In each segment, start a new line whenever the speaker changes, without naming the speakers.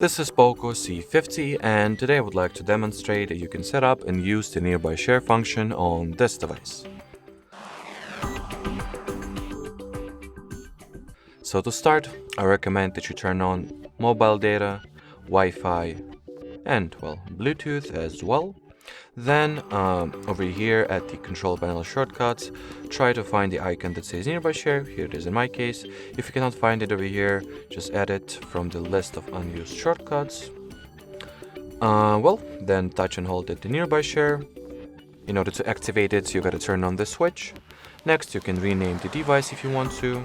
This is POCO C50, and today I would like to demonstrate that you can set up and use the nearby share function on this device. So to start, I recommend that you turn on mobile data, Wi-Fi, and Bluetooth as well. Then over here at the control panel shortcuts, try to find the icon that says nearby share. Here it is in my case. If you cannot find it over here, just add it from the list of unused shortcuts. Then touch and hold the nearby share. In order to activate it, you gotta turn on this switch. Next, you can rename the device if you want to.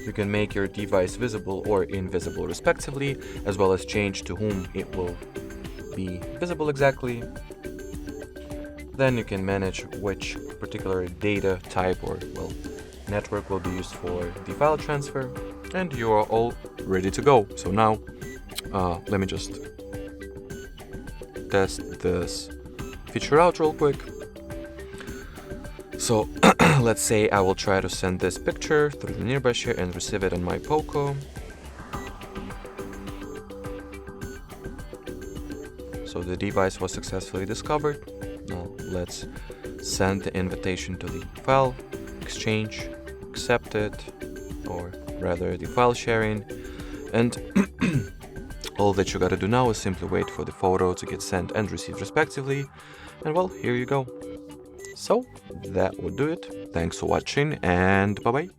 You can make your device visible or invisible respectively, as well as change to whom it will be visible exactly. Then you can manage which particular data type or network will be used for the file transfer, and you are all ready to go. So now let me just test this feature out real quick. So let's say I will try to send this picture through the nearby share and receive it on my POCO. So the device was successfully discovered. Now let's send the invitation to the file exchange, accept it, or rather the file sharing. And all that you gotta do now is simply wait for the photo to get sent and received respectively. And here you go. So that would do it. Thanks for watching, and bye bye.